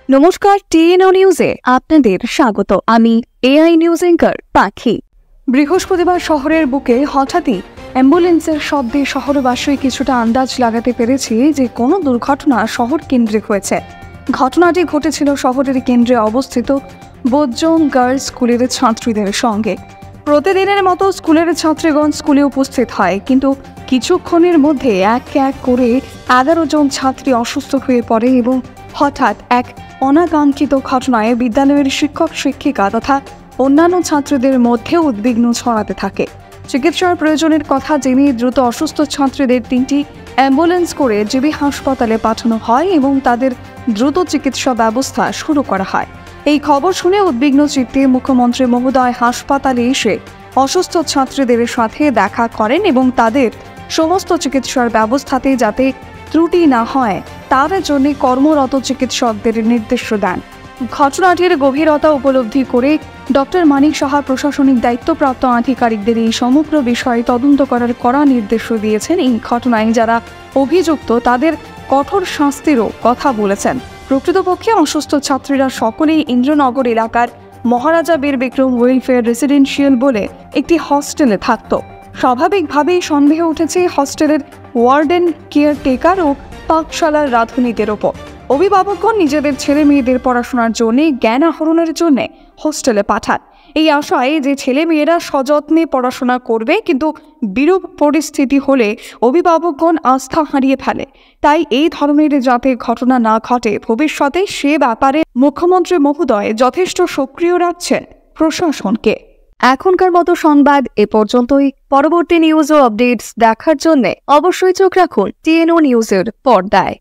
নমস্কার, টিএনও নিউজে আপনাদের স্বাগত। আমি এআই নিউজ অ্যাঙ্কার পাখি। বৃহস্পতিবার শহরের বুকে হঠাৎই অ্যাম্বুলেন্সের শব্দে শহরবাসী কিছুটা আন্দাজ লাগাতে পেরেছে যে কোনো দুর্ঘটনা শহর কেন্দ্রিক হয়েছে। ঘটনাটি ঘটেছিল শহরের কেন্দ্রে অবস্থিত বোজ্জং গার্লস স্কুলের ছাত্রীদের সঙ্গে। প্রতিদিনের মতো স্কুলের ছাত্রীগণ স্কুলে উপস্থিত হয়, কিন্তু কিছুক্ষণের মধ্যে এক এক করে 11 জন ছাত্রী অসুস্থ হয়ে পড়ে এবং হঠাৎ এক অনাকাঙ্ক্ষিত ঘটনায় বিদ্যালয়ের শিক্ষক শিক্ষিকা তথা অন্যান্য ছাত্রীদের মধ্যেও উদ্বিগ্ন ছড়াতে থাকে। চিকিৎসার প্রয়োজনের কথা জেনে দ্রুত অসুস্থ ছাত্রীদের 3টি অ্যাম্বুলেন্স করে জিবি হাসপাতালে পাঠানো হয় এবং তাদের দ্রুত চিকিৎসা ব্যবস্থা শুরু করা হয়। এই খবর শুনে উদ্বিগ্ন চিত্তে মুখ্যমন্ত্রী মহোদয় হাসপাতালে এসে অসুস্থ ছাত্রীদের সাথে দেখা করেন এবং তাদের সমস্ত চিকিৎসার ব্যবস্থাতে যাতে ত্রুটি না হয় তার জন্য কর্মরত চিকিৎসকদের নির্দেশ দেন। ঘটনাটির গভীরতা উপলব্ধি করে ডক্টর মানিক সাহা প্রশাসনিক দায়িত্বপ্রাপ্ত আধিকারিকদের এই সমগ্র বিষয়ে তদন্ত করার কড়া নির্দেশ দিয়েছেন। এই ঘটনায় যারা অভিযুক্ত তাদের কঠোর শাস্তিরও কথা বলেছেন। প্রকৃতপক্ষে অসুস্থ ছাত্রীরা সকলেই ইন্দ্রনগর এলাকার মহারাজা বীর বিক্রম ওয়েলফেয়ার রেসিডেন্সিয়াল বলে একটি হস্টেলে থাকত। স্বাভাবিকভাবেই সন্দেহ উঠেছে হস্টেলের ওয়ার্ডেন, কেয়ারটেকার ও পাকশালার রাঁধুনিদের ওপর। অভিভাবকগণ নিজেদের ছেলে মেয়েদের পড়াশোনার জন্য, জ্ঞান আহরণের জন্য হোস্টেলে পাঠান, এই আশায় যে ছেলে মেয়েরা সযত্নে পড়াশোনা করবে, কিন্তু বিরূপ পরিস্থিতি হলে অভিভাবকগণ আস্থা হারিয়ে ফেলে। তাই এই ধরনের যাতে ঘটনা না ঘটে ভবিষ্যতে, সে ব্যাপারে মুখ্যমন্ত্রী মহোদয় যথেষ্ট সক্রিয় রাখছেন প্রশাসনকে। এখনকার মতো সংবাদ এ পর্যন্তই। পরবর্তী নিউজ ও আপডেটস দেখার জন্য অবশ্যই চোখ রাখুন টিএনও নিউজের পর্দায়।